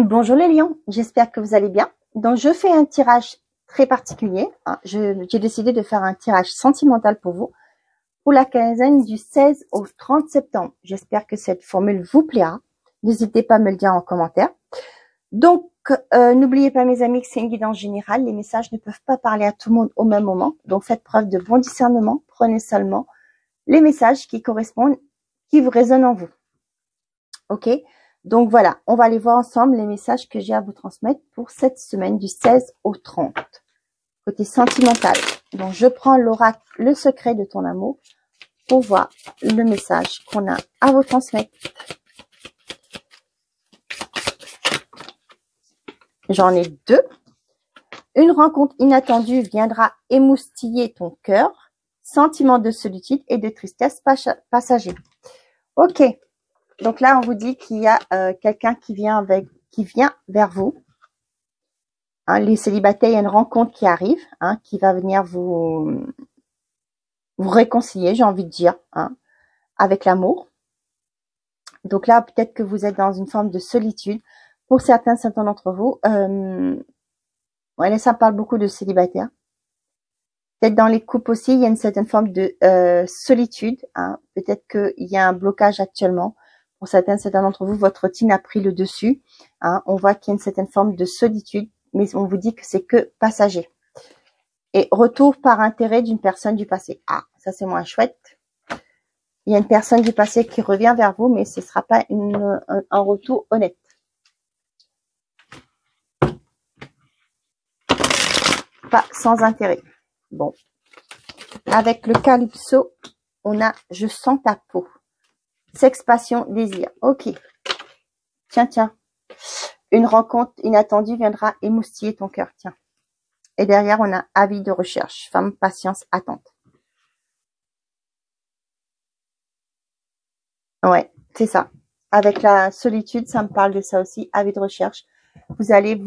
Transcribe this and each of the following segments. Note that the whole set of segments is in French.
Bonjour les lions, j'espère que vous allez bien. Donc je fais un tirage très particulier. J'ai décidé de faire un tirage sentimental pour vous pour la quinzaine du 16 au 30 septembre. J'espère que cette formule vous plaira. N'hésitez pas à me le dire en commentaire. Donc n'oubliez pas mes amis que c'est une guidance générale. Les messages ne peuvent pas parler à tout le monde au même moment. Donc faites preuve de bon discernement. Prenez seulement les messages qui correspondent, qui vous résonnent en vous. Ok? Donc voilà, on va aller voir ensemble les messages que j'ai à vous transmettre pour cette semaine du 16 au 30. Côté sentimental. Donc je prends l'oracle, le secret de ton amour, pour voir le message qu'on a à vous transmettre. J'en ai deux. Une rencontre inattendue viendra émoustiller ton cœur. Sentiment de solitude et de tristesse passager. Ok. Donc là, on vous dit qu'il y a quelqu'un qui vient vers vous. Hein, les célibataires, il y a une rencontre qui arrive, hein, qui va venir vous réconcilier, j'ai envie de dire, hein, avec l'amour. Donc là, peut-être que vous êtes dans une forme de solitude. Pour certains d'entre vous, ouais, là, ça parle beaucoup de célibataires. Peut-être dans les couples aussi, il y a une certaine forme de solitude. Hein. Peut-être qu'il y a un blocage actuellement. Pour certains d'entre vous, votre routine a pris le dessus. Hein. On voit qu'il y a une certaine forme de solitude, mais on vous dit que c'est que passager. Et retour par intérêt d'une personne du passé. Ah, ça c'est moins chouette. Il y a une personne du passé qui revient vers vous, mais ce ne sera pas un retour honnête. Pas sans intérêt. Bon. Avec le Calypso, on a « Je sens ta peau ». Sexe, passion, désir. Ok. Tiens. Une rencontre inattendue viendra émoustiller ton cœur. Tiens. Et derrière, on a avis de recherche. Femme, patience, attente. Ouais, c'est ça. Avec la solitude, ça me parle de ça aussi. Avis de recherche. Vous allez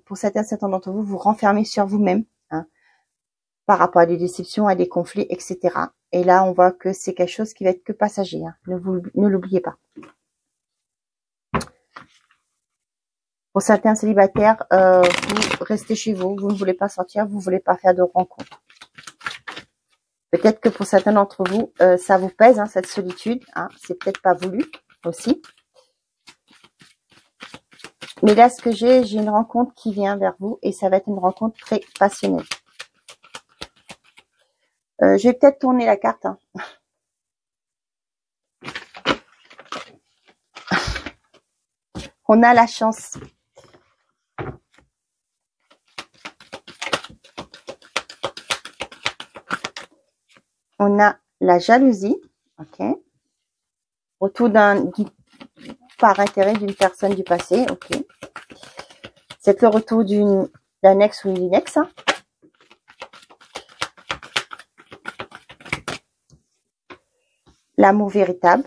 pour certains d'entre vous, vous renfermer sur vous-même. Hein, par rapport à des déceptions, à des conflits, etc. Et là, on voit que c'est quelque chose qui va être que passager. Hein. Ne l'oubliez pas. Pour certains célibataires, vous restez chez vous, vous ne voulez pas sortir, vous ne voulez pas faire de rencontres. Peut-être que pour certains d'entre vous, ça vous pèse, hein, cette solitude. Hein, c'est peut-être pas voulu aussi. Mais là, ce que j'ai une rencontre qui vient vers vous et ça va être une rencontre très passionnelle. Je vais peut-être tourner la carte. Hein. On a la chance. On a la jalousie. Ok. Retour par intérêt d'une personne du passé. Ok. C'est le retour d'un ex ou d'une ex. Hein. L'amour véritable.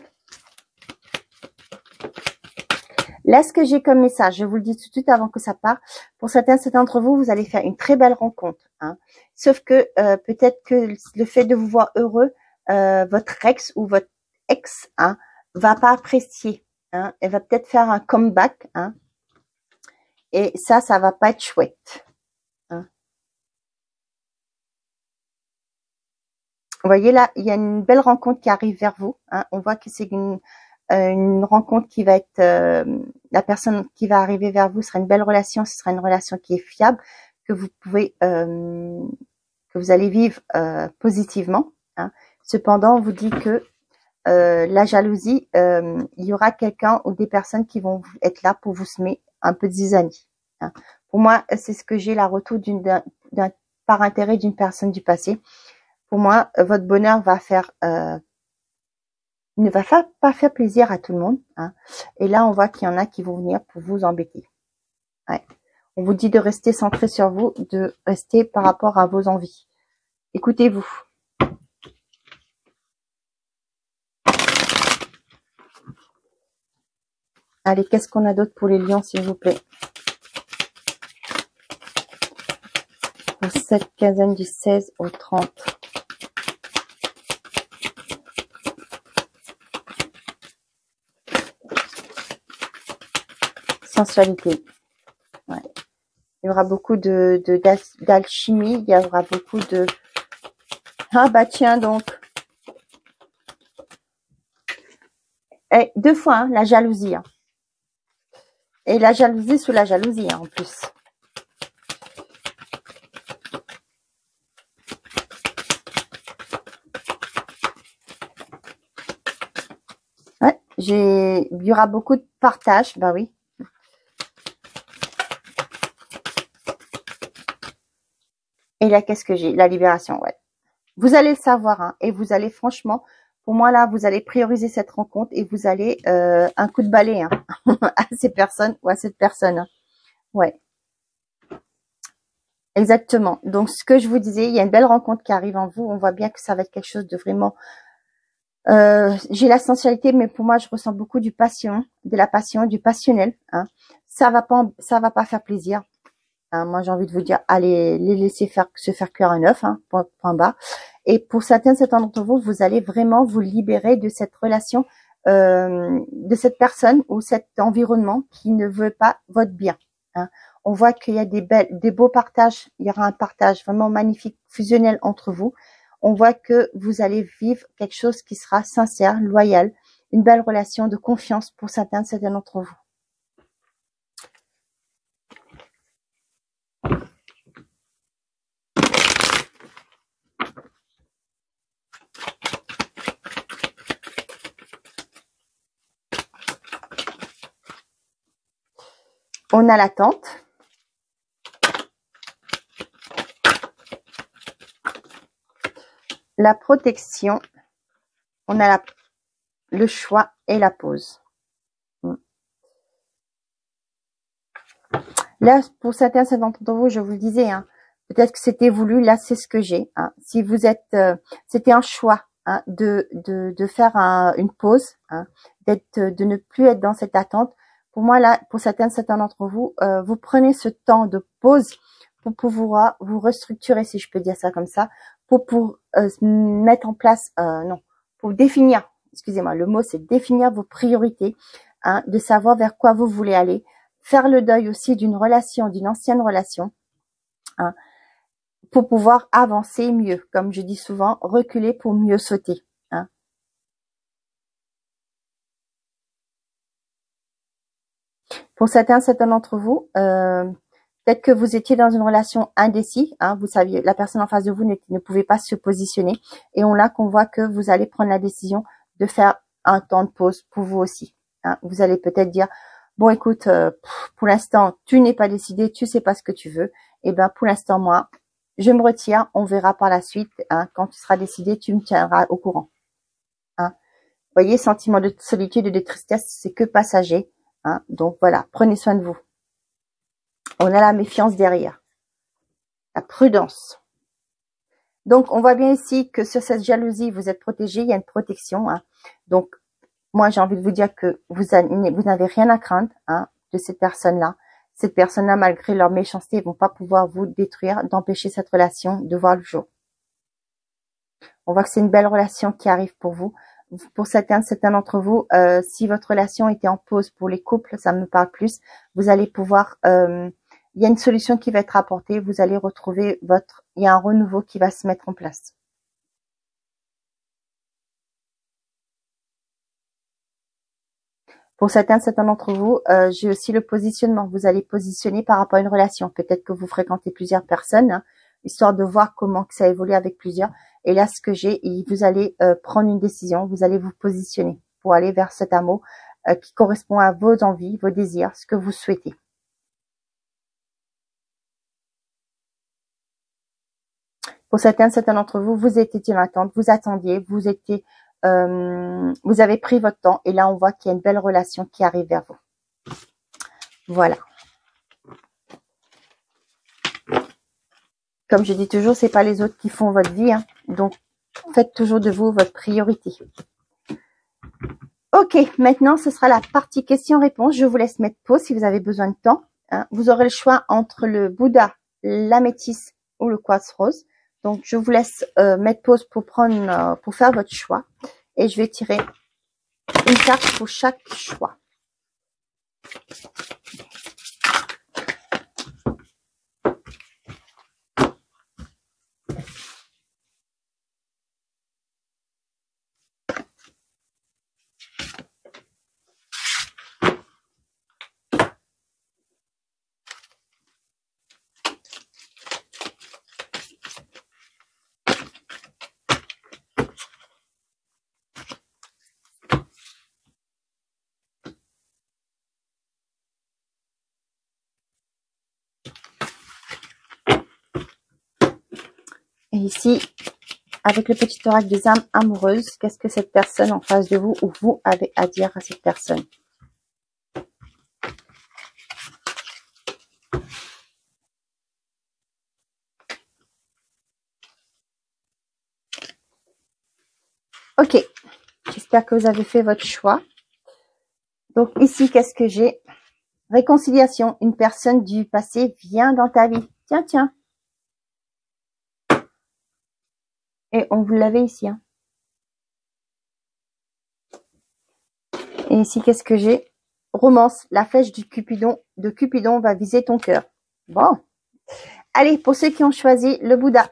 Là, ce que j'ai comme message, je vous le dis tout de suite avant que ça parte. Pour certains d'entre vous, vous allez faire une très belle rencontre. Hein. Sauf que peut-être que le fait de vous voir heureux, votre ex ou votre ex, hein, va pas apprécier. Hein. Elle va peut-être faire un comeback. Hein. Et ça va pas être chouette. Hein. Vous voyez là, il y a une belle rencontre qui arrive vers vous. Hein. On voit que c'est une rencontre qui va être, la personne qui va arriver vers vous sera une belle relation, ce sera une relation qui est fiable, que vous pouvez, que vous allez vivre positivement. Hein. Cependant, on vous dit que la jalousie, il y aura quelqu'un ou des personnes qui vont être là pour vous semer un peu de zizanie. Hein. Pour moi, c'est ce que j'ai, la retour par intérêt d'une personne du passé. Pour moi, votre bonheur va faire ne va pas faire plaisir à tout le monde. Hein. Et là, on voit qu'il y en a qui vont venir pour vous embêter. Ouais. On vous dit de rester centré sur vous, de rester par rapport à vos envies. Écoutez-vous. Allez, qu'est-ce qu'on a d'autre pour les lions, s'il vous plaît? Pour cette quinzaine du 16 au 30. sensualité. Ouais. Il y aura beaucoup d'alchimie, il y aura beaucoup de... Ah bah tiens donc. Et 2 fois, hein, la jalousie. Hein. Et la jalousie sous la jalousie, hein, en plus. Ouais, il y aura beaucoup de partage, bah oui. Et là, qu'est-ce que j'ai? La libération, ouais. Vous allez le savoir, hein, et vous allez franchement, pour moi là, vous allez prioriser cette rencontre et vous allez un coup de balai hein, à ces personnes ou à cette personne. Hein. Ouais. Exactement. Donc, ce que je vous disais, il y a une belle rencontre qui arrive en vous. On voit bien que ça va être quelque chose de vraiment... j'ai la sensualité, mais pour moi, je ressens beaucoup de la passion, du passionnel. Hein. Ça va pas faire plaisir. Hein, moi, j'ai envie de vous dire, allez les laisser se faire cuire un œuf, hein, point bas. Et pour certains d'entre vous, vous allez vraiment vous libérer de cette relation, de cette personne ou cet environnement qui ne veut pas votre bien. Hein. On voit qu'il y a des beaux partages. Il y aura un partage vraiment magnifique, fusionnel entre vous. On voit que vous allez vivre quelque chose qui sera sincère, loyal, une belle relation de confiance pour certains d'entre vous. On a l'attente. La protection. On a le choix et la pause. Là, pour certains d'entre vous, je vous le disais, hein, peut-être que c'était voulu. Là, c'est ce que j'ai. Hein. Si vous êtes, c'était un choix hein, de faire une pause, hein, de ne plus être dans cette attente. Pour moi, là, pour certains d'entre vous, vous prenez ce temps de pause pour pouvoir vous restructurer, si je peux dire ça comme ça, pour mettre en place, non, pour définir, excusez-moi, le mot c'est définir vos priorités, hein, de savoir vers quoi vous voulez aller, faire le deuil aussi d'une relation, d'une ancienne relation, hein, pour pouvoir avancer mieux. Comme je dis souvent, reculer pour mieux sauter. Hein. Pour certains d'entre vous, peut-être que vous étiez dans une relation indécis, hein, vous saviez, la personne en face de vous ne pouvait pas se positionner. Et on a qu'on voit que vous allez prendre la décision de faire un temps de pause pour vous aussi. Hein. Vous allez peut-être dire, bon écoute, pour l'instant, tu n'es pas décidé, tu sais pas ce que tu veux. Et ben pour l'instant, moi, je me retire, on verra par la suite. Hein, quand tu seras décidé, tu me tiendras au courant. Hein. Vous voyez, sentiment de solitude et de tristesse, c'est que passager. Hein, donc voilà, prenez soin de vous. On a la méfiance derrière. La prudence. Donc, on voit bien ici que sur cette jalousie, vous êtes protégé, il y a une protection. Hein. Donc, moi, j'ai envie de vous dire que vous n'avez rien à craindre hein, de cette personne-là. Cette personne-là, malgré leur méchanceté, ils vont pas pouvoir vous détruire, d'empêcher cette relation de voir le jour. On voit que c'est une belle relation qui arrive pour vous. Pour certains d'entre vous, si votre relation était en pause pour les couples, ça me parle plus, vous allez pouvoir... il y a une solution qui va être apportée, vous allez retrouver il y a un renouveau qui va se mettre en place. Pour certains d'entre vous, j'ai aussi le positionnement. Vous allez positionner par rapport à une relation. Peut-être que vous fréquentez plusieurs personnes, hein, histoire de voir comment que ça évolue avec plusieurs. Et là, ce que j'ai, vous allez prendre une décision, vous allez vous positionner pour aller vers cet amour qui correspond à vos envies, vos désirs, ce que vous souhaitez. Pour certains d'entre vous, vous étiez en attente, vous attendiez, vous avez pris votre temps et là, on voit qu'il y a une belle relation qui arrive vers vous. Voilà. Comme je dis toujours, c'est pas les autres qui font votre vie, hein. Donc, faites toujours de vous votre priorité. Ok, maintenant, ce sera la partie questions-réponses. Je vous laisse mettre pause si vous avez besoin de temps. Hein. Vous aurez le choix entre le Bouddha, l'améthyste ou le quartz rose. Donc, je vous laisse mettre pause pour faire votre choix. Et je vais tirer une carte pour chaque choix. Et ici, avec le petit oracle des âmes amoureuses, qu'est-ce que cette personne en face de vous ou vous avez à dire à cette personne? Ok, j'espère que vous avez fait votre choix. Donc ici, qu'est-ce que j'ai? Réconciliation, une personne du passé vient dans ta vie. Tiens, tiens. Et on vous l'avait ici. Hein. Et ici, qu'est-ce que j'ai? Romance, la flèche de Cupidon va viser ton cœur. Bon. Allez, pour ceux qui ont choisi le Bouddha.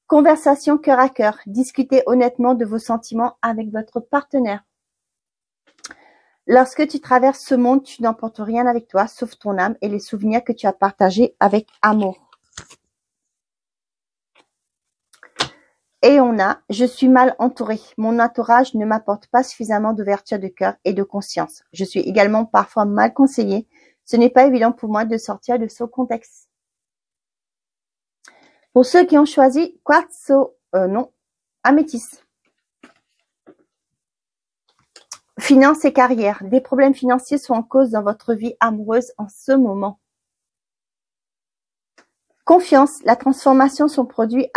Conversation cœur à cœur. Discutez honnêtement de vos sentiments avec votre partenaire. Lorsque tu traverses ce monde, tu n'emportes rien avec toi, sauf ton âme et les souvenirs que tu as partagés avec amour. Et on a, je suis mal entourée. Mon entourage ne m'apporte pas suffisamment d'ouverture de cœur et de conscience. Je suis également parfois mal conseillée. Ce n'est pas évident pour moi de sortir de ce contexte. Pour ceux qui ont choisi améthyste. Finances et carrière. Des problèmes financiers sont en cause dans votre vie amoureuse en ce moment. Confiance, la transformation se produit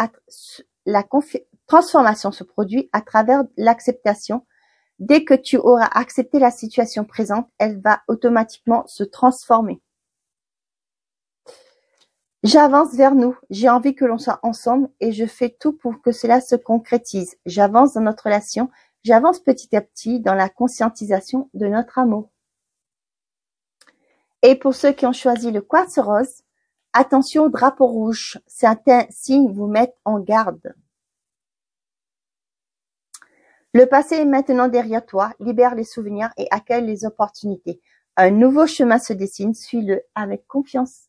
à travers l'acceptation. Dès que tu auras accepté la situation présente, elle va automatiquement se transformer. J'avance vers nous. J'ai envie que l'on soit ensemble et je fais tout pour que cela se concrétise. J'avance dans notre relation. J'avance petit à petit dans la conscientisation de notre amour. Et pour ceux qui ont choisi le quartz rose, attention au drapeau rouge. Certains signes vous mettent en garde. Le passé est maintenant derrière toi. Libère les souvenirs et accueille les opportunités. Un nouveau chemin se dessine. Suis-le avec confiance.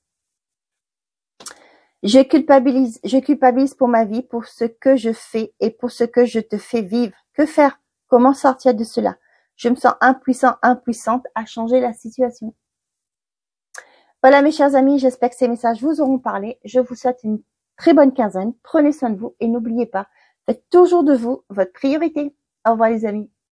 Je culpabilise pour ma vie, pour ce que je fais et pour ce que je te fais vivre. Que faire? Comment sortir de cela? Je me sens impuissante à changer la situation. Voilà mes chers amis, j'espère que ces messages vous auront parlé. Je vous souhaite une très bonne quinzaine. Prenez soin de vous et n'oubliez pas, faites toujours de vous votre priorité. Au revoir les amis.